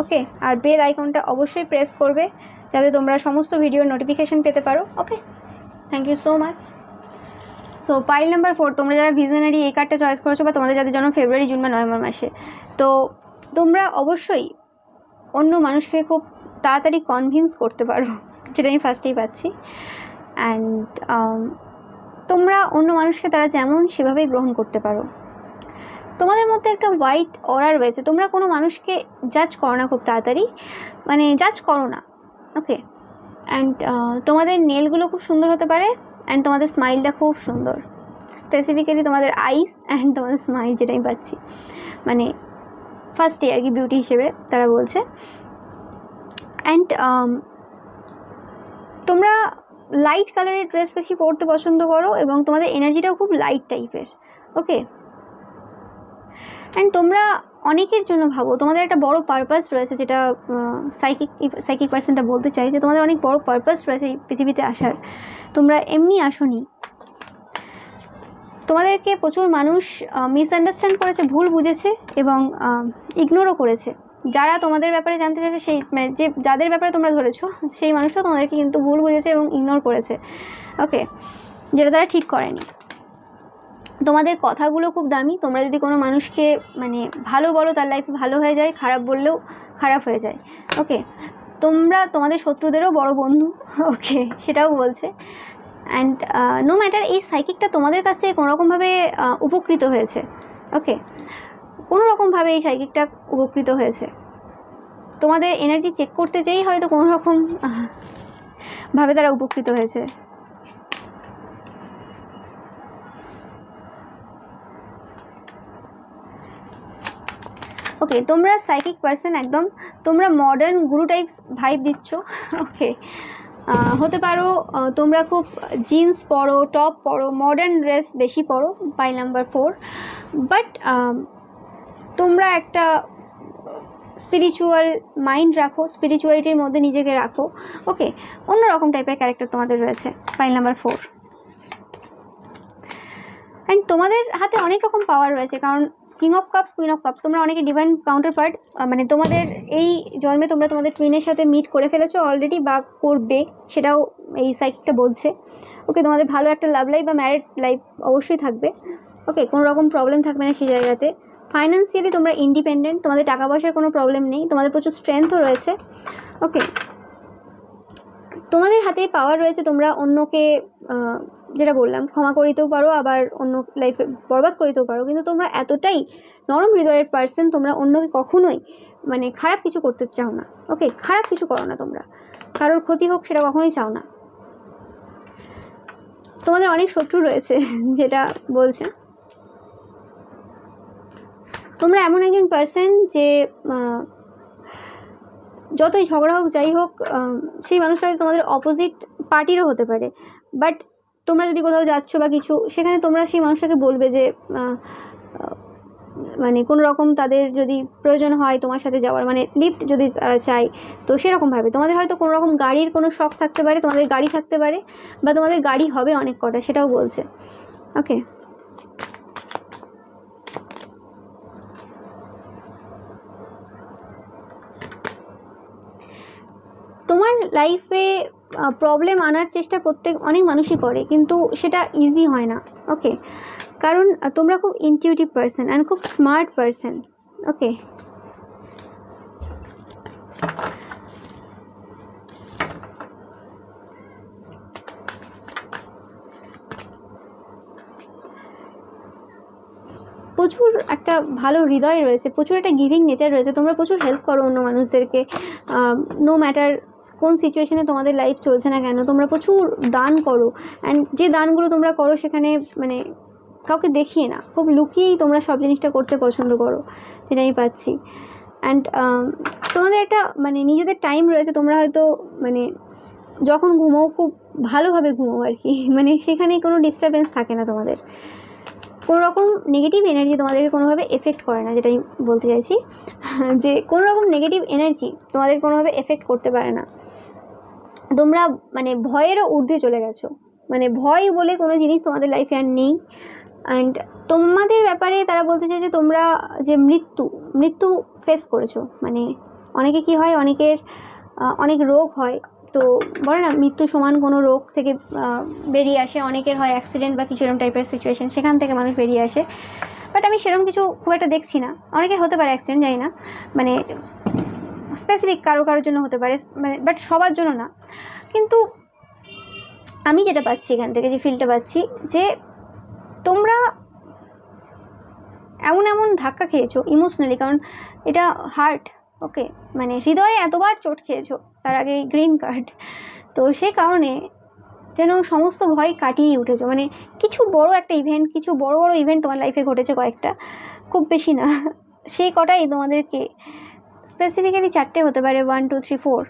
ওকে, আর বেল আইকনটা অবশ্যই প্রেস করবে যাতে তোমরা সমস্ত ভিডিওর নোটিফিকেশান পেতে পারো। Okay, thank you so much. So file number 4, তোমরা যারা ভিজনারি এই কার্ডটা চয়েস করেছো বা তোমাদের যাদের জন্য ফেব্রুয়ারি, জুন বা নভেম্বর মাসে, তো তোমরা অবশ্যই অন্য মানুষকে খুব তাড়াতাড়ি কনভিন্স করতে পারো, যেটা আমি ফার্স্টেই পাচ্ছি। অ্যান্ড তোমরা অন্য মানুষকে তারা যেমন সেভাবেই গ্রহণ করতে পারো। তোমাদের মধ্যে একটা হোয়াইট অরা রয়েছে, তোমরা কোনো মানুষকে জাজ করো না খুব তাড়াতাড়ি, মানে জাজ করো না। ওকে, অ্যান্ড তোমাদের নেলগুলো খুব সুন্দর হতে পারে, অ্যান্ড তোমাদের স্মাইলটা খুব সুন্দর, স্পেসিফিক্যালি তোমাদের আইস অ্যান্ড তোমাদের স্মাইল, যেটা আমি পাচ্ছি মানে ফার্স্টে আর কি বিউটি হিসেবে তারা বলছে। অ্যান্ড তোমরা লাইট কালারের ড্রেস বেশি পরতে পছন্দ করো এবং তোমাদের এনার্জিটাও খুব লাইট টাইপের। ওকে, অ্যান্ড তোমরা অনেকের জন্য ভাবো, তোমাদের একটা বড় পারপাস রয়েছে, যেটা সাইকিক পার্সনটা বলতে চাই যে তোমাদের অনেক বড় পারপাস রয়েছে এই পৃথিবীতে আসার। তোমরা এমনি আসোনি, তোমাদেরকে প্রচুর মানুষ মিসআন্ডারস্ট্যান্ড করেছে, ভুল বুঝেছে এবং ইগনোরও করেছে। যারা তোমাদের ব্যাপারে জানতে চাইছে, সেই যে যাদের ব্যাপারে তোমরা ধরেছো, সেই মানুষটা তোমাদেরকে কিন্তু ভুল বুঝেছে এবং ইগনোর করেছে। ওকে, যেটা তারা ঠিক করেনি। তোমাদের কথাগুলো খুব দামি। তোমরা যদি কোনো মানুষকে মানে ভালো বলো তার লাইফে ভালো হয়ে যায়, খারাপ বললেও খারাপ হয়ে যায়। ওকে, তোমরা তোমাদের শত্রুদেরও বড় বন্ধু। ওকে, সেটাও বলছে। অ্যান্ড নো ম্যাটার এই সাইকিকটা তোমাদের কাছ থেকে কোনোরকমভাবে উপকৃত হয়েছে। ওকে, কোনোরকমভাবে এই সাইকিকটা উপকৃত হয়েছে। তোমাদের এনার্জি চেক করতে যেই হয়তো কোনোরকম ভাবে তারা উপকৃত হয়েছে। ওকে, তোমরা সাইকিক পার্সন একদম, তোমরা মডার্ন গুরু টাইপস ভাইব দিচ্ছ। ওকে, হতে পারো তোমরা খুব জিন্স পরো, টপ পরো, মডার্ন ড্রেস বেশি পরো, পাইল নাম্বার 4। বাট তোমরা একটা স্পিরিচুয়াল মাইন্ড রাখো, স্পিরিচুয়ালিটির মধ্যে নিজেকে রাখো। ওকে, অন্যরকম টাইপের ক্যারেক্টার তোমাদের রয়েছে, পাইল নাম্বার 4। অ্যান্ড তোমাদের হাতে অনেক রকম পাওয়ার রয়েছে, কারণ king of cups, queen of cups, তোমরা অনেকে ডিভাইন কাউন্টার পার্ট, মানে তোমাদের এই জন্মে তোমরা তোমাদের টুইনের সাথে মিট করে ফেলেছো অলরেডি বা করবে, সেটাও এই সাইকিকটা বলছে। ওকে, তোমাদের ভালো একটা লাভ লাইফ বা ম্যারিড লাইফ অবশ্যই থাকবে। ওকে, কোনো রকম প্রবলেম থাকবে না সেই জায়গাতে। ফাইন্যান্সিয়ালি তোমরা ইন্ডিপেন্ডেন্ট, তোমাদের টাকা পয়সার কোনো প্রবলেম নেই, তোমাদের প্রচুর স্ট্রেংথও রয়েছে। ওকে, তোমাদের হাতে পাওয়ার রয়েছে, তোমরা অন্যকে যেটা বললাম ক্ষমা করিতেও পারো, আবার অন্য লাইফে বরবাদ করিতেও পারো, কিন্তু তোমরা এতটাই নরম হৃদয়ের পার্সন, তোমরা অন্যকে কখনোই মানে খারাপ কিছু করতে চাও না। ওকে, খারাপ কিছু করো না, তোমরা কারোর ক্ষতি হোক সেটা কখনোই চাও না। তোমাদের অনেক শত্রু রয়েছে যেটা বলছে। তোমরা এমন একজন পার্সন যে যতই ঝগড়া হোক যাই হোক, সেই মানুষটা তোমাদের অপোজিট পার্টিরও হতে পারে, বাট তোমরা যদি কোথাও যাচ্ছ বা কিছু, সেখানে তোমরা সেই মানুষটাকে বলবে যে মানে কোনো রকম তাদের যদি প্রয়োজন হয় তোমার সাথে যাওয়ার, মানে লিফট যদি তারা চায়, তো সেরকমভাবে তোমাদের হয়তো কোনো রকম গাড়ির কোনো শখ থাকতে পারে, তোমাদের গাড়ি থাকতে পারে, বা তোমাদের গাড়ি হবে অনেক কটা, সেটাও বলছে। ওকে, তোমার লাইফে প্রবলেম আনার চেষ্টা অনেক মানুষই করে, কিন্তু সেটা ইজি হয় না। ওকে, কারণ তোমরা খুব ইনটিউটিভ পার্সন অ্যান্ড খুব স্মার্ট পার্সন। ওকে, প্রচুর একটা ভালো হৃদয় রয়েছে, প্রচুর একটা গিভিং নেচার রয়েছে, তোমরা প্রচুর হেল্প করো অন্য মানুষদেরকে, নো ম্যাটার কোন সিচুয়েশনে তোমাদের লাইফ চলছে না কেন, তোমরা প্রচুর দান করো। অ্যান্ড যে দানগুলো তোমরা করো সেখানে মানে কাউকে দেখিয়ে না, খুব লুকিয়েই তোমরা সব জিনিসটা করতে পছন্দ করো, যেটা আমি পাচ্ছি। অ্যান্ড তোমাদের একটা মানে নিজেদের টাইম রয়েছে, তোমরা হয়তো মানে যখন ঘুমো খুব ভালোভাবে ঘুমো আর কি, মানে সেখানে কোনো ডিস্টারবেন্স থাকে না, তোমাদের কোনো রকম নেগেটিভ এনার্জি তোমাদেরকে কোনোভাবে এফেক্ট করে না, যেটা আমি বলতে চাইছি, যে কোনো রকম নেগেটিভ এনার্জি তোমাদের কোনোভাবে এফেক্ট করতে পারে না। তোমরা মানে ভয়েরও ঊর্ধ্বে চলে গেছো, মানে ভয় বলে কোনো জিনিস তোমাদের লাইফে আর নেই। অ্যান্ড তোমাদের ব্যাপারে তারা বলতে চাই যে তোমরা যে মৃত্যু ফেস করেছো, মানে অনেকে কি হয়, অনেকের অনেক রোগ হয়, তো বলে না মৃত্যু সমান কোনো রোগ থেকে বেরিয়ে আসে, অনেকের হয় অ্যাক্সিডেন্ট বা কিছু এরকম টাইপের সিচুয়েশন, সেখান থেকে মানুষ বেরিয়ে আসে। বাট আমি সেরকম কিছু খুব একটা দেখছি না, অনেকের হতে পারে অ্যাক্সিডেন্ট, জানি না, মানে স্পেসিফিক কারোর জন্য হতে পারে, মানে বাট সবার জন্য না। কিন্তু আমি যেটা পাচ্ছি এখান থেকে, যে ফিলটা পাচ্ছি, যে তোমরা এমন ধাক্কা খেয়েছো ইমোশনালি, কারণ এটা হার্ট। ওকে, মানে হৃদয়ে এতবার চোট খেয়েছো, তার আগে গ্রিন কার্ড, তো সেই কারণে যেন সমস্ত ভয় কাটিয়ে উঠেছো। মানে কিছু বড় একটা ইভেন্ট, কিছু বড় ইভেন্ট তোমার লাইফে ঘটেছে, কয়েকটা, খুব বেশি না, সেই কটাই তোমাদেরকে স্পেসিফিক্যালি 4টে হতে পারে, 1 2 3 4।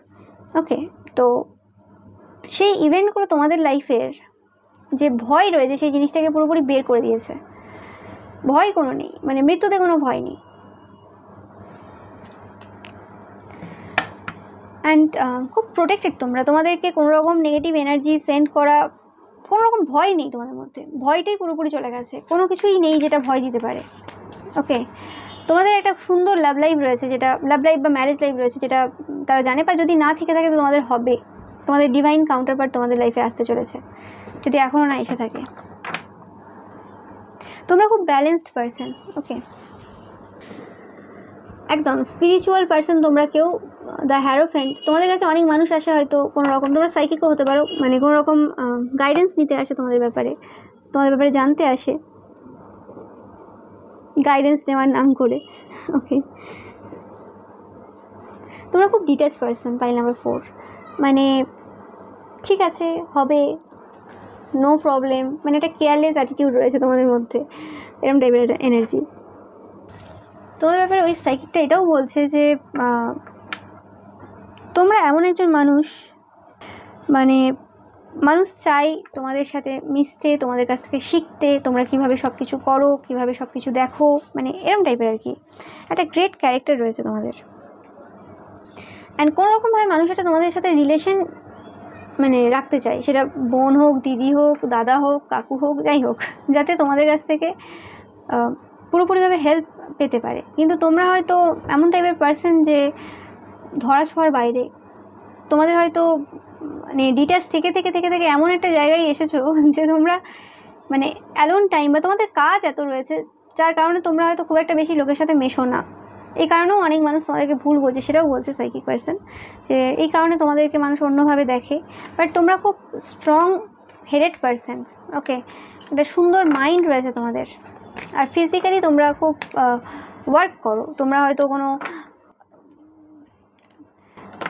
ওকে, তো সেই ইভেন্টগুলো তোমাদের লাইফের যে ভয় রয়েছে সেই জিনিসটাকে পুরোপুরি বের করে দিয়েছে। ভয় কোনো নেই, মানে মৃত্যুতে কোনো ভয় নেই। অ্যান্ড খুব প্রোটেক্টেড তোমরা, তোমাদেরকে কোনো রকম নেগেটিভ এনার্জি সেন্ড করা, কোনো রকম ভয় নেই তোমাদের মধ্যে, ভয়টাই পুরোপুরি চলে গেছে, কোনো কিছুই নেই যেটা ভয় দিতে পারে। ওকে, তোমাদের একটা সুন্দর লাভ লাইফ রয়েছে, যেটা লাভ লাইফ বা ম্যারেজ লাইফ রয়েছে, যেটা তারা জানে, বা যদি না থেকে থাকে তো তোমাদের হবে, তোমাদের ডিভাইন কাউন্টারপার্ট তোমাদের লাইফে আসতে চলেছে, যদি এখনও না এসে থাকে। তোমরা খুব ব্যালেন্সড পারসন, ওকে, একদম স্পিরিচুয়াল পারসন তোমরা কেউ। দ্য হ্যারোফেন্ট, তোমাদের কাছে অনেক মানুষ আসে হয়তো কোনো রকম, তোমরা সাইকিকও হতে পারো, মানে কোনো রকম গাইডেন্স নিতে আসে তোমাদের ব্যাপারে জানতে আসে, গাইডেন্স নেওয়ার নাম করে, ওকে। তোমরা খুব ডিট্যাচ পারসন, পাইল নাম্বার 4, মানে ঠিক আছে হবে, নো প্রবলেম, মানে একটা কেয়ারলেস অ্যাটিটিউড রয়েছে তোমাদের মধ্যে, এরকম টাইপের একটা এনার্জি তোমাদের ব্যাপারে। ওই সাইকিকটা এটাও বলছে যে তোমরা এমন একজন মানুষ, মানে মানুষ চাই তোমাদের সাথে মিশতে, তোমাদের কাছ থেকে শিখতে, তোমরা কীভাবে সব কিছু করো, কীভাবে সব কিছু দেখো, মানে এরম টাইপের আর কি, একটা গ্রেট ক্যারেক্টার রয়েছে তোমাদের। অ্যান্ড কোনোরকমভাবে মানুষ একটা তোমাদের সাথে রিলেশন মানে রাখতে চাই, সেটা বোন হোক, দিদি হোক, দাদা হোক, কাকু হোক, যাই হোক, যাতে তোমাদের কাছ থেকে পুরোপুরিভাবে হেল্প পেতে পারে। কিন্তু তোমরা হয়তো এমন টাইপের পার্সন যে ধরা ছোঁয়ার বাইরে, তোমাদের হয়তো মানে ডিটেলস থেকে থেকে থেকে থেকে এমন একটা জায়গায় এসেছো যে তোমরা মানে অ্যালোন টাইম বা তোমাদের কাজ এত রয়েছে, যার কারণে তোমরা হয়তো খুব একটা বেশি লোকের সাথে মেশো না। এই কারণেও অনেক মানুষ তোমাদেরকে ভুল বোঝে, সেটাও বলছে সাইকিক পার্সন, যে এই কারণে তোমাদেরকে মানুষ অন্যভাবে দেখে। বাট তোমরা খুব স্ট্রং হেডেড পার্সন, ওকে, একটা সুন্দর মাইন্ড রয়েছে তোমাদের। আর ফিজিক্যালি তোমরা খুব ওয়ার্ক করো, তোমরা হয়তো কোনো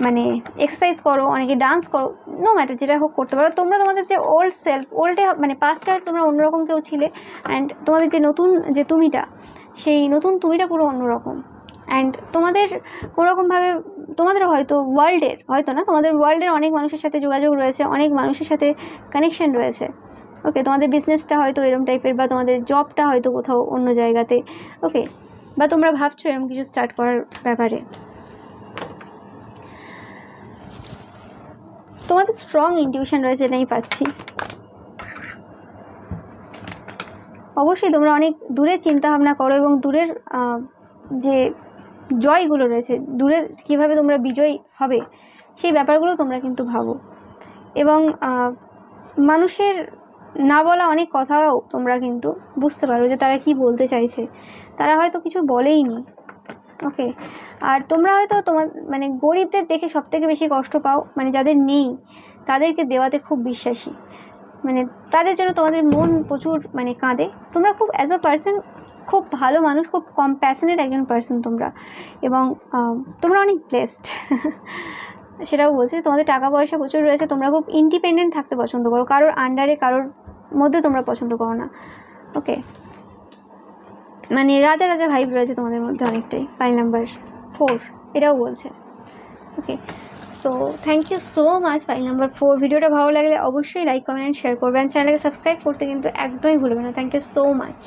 মানে এক্সারসাইজ করো, অনেকে ডান্স করো, নো ম্যাটার, যেটা হোক করতে পারো। তোমরা তোমাদের যে ওল্ড সেলফ, ওল্ডে মানে পাস্টে হয়তো তোমরা অন্যরকম কেউ ছিলে, অ্যান্ড তোমাদের যে নতুন যে তুমিটা, সেই নতুন তুমিটা পুরো অন্যরকম। অ্যান্ড তোমাদের কোনোরকমভাবে তোমাদেরও হয়তো ওয়ার্ল্ডের, হয়তো না, তোমাদের ওয়ার্ল্ডের অনেক মানুষের সাথে যোগাযোগ রয়েছে, অনেক মানুষের সাথে কানেকশন রয়েছে, ওকে। তোমাদের বিজনেসটা হয়তো এরম টাইপের, বা তোমাদের জবটা হয়তো কোথাও অন্য জায়গাতে, ওকে, বা তোমরা ভাবছো এরকম কিছু স্টার্ট করার ব্যাপারে। তোমাদের স্ট্রং ইনটিউশন রয়েছে, এটাই পাচ্ছি। অবশ্যই তোমরা অনেক দূরের চিন্তাভাবনা করো, এবং দূরের যে জয়গুলো রয়েছে, দূরে কীভাবে তোমরা বিজয়ী হবে, সেই ব্যাপারগুলো তোমরা কিন্তু ভাবো। এবং মানুষের না বলা অনেক কথাও তোমরা কিন্তু বুঝতে পারো যে তারা কি বলতে চাইছে, তারা হয়তো কিছু বলেই নি, ওকে। আর তোমরা হয়তো তোমার মানে গরিবদের দেখে সবথেকে বেশি কষ্ট পাও, মানে যাদের নেই তাদেরকে দেওয়াতে খুব বিশ্বাসী, মানে তাদের জন্য তোমাদের মন প্রচুর মানে কাঁদে। তোমরা খুব অ্যাজ আ পার্সন খুব ভালো মানুষ, খুব কম্প্যাশনেট একজন পার্সন তোমরা, এবং তোমরা অনেক ব্লেসড সেটাও বলছি। তোমাদের টাকা পয়সা প্রচুর রয়েছে, তোমরা খুব ইন্ডিপেন্ডেন্ট থাকতে পছন্দ করো, কারোর আন্ডারে, কারোর মধ্যে তোমরা পছন্দ করো না, ওকে। মানে রাজা রাজা ভাইব রয়েছে তোমাদের মধ্যে অনেকটাই, পাইল নাম্বার 4 এটাও বলছে, okay. So thank you so much file number 4। ভিডিওটা ভালো লাগলে অবশ্যই লাইক, কমেন্ট, শেয়ার করবেন, চ্যানেলকে সাবস্ক্রাইব করতে কিন্তু একদমই ভুলবে না। Thank you so much.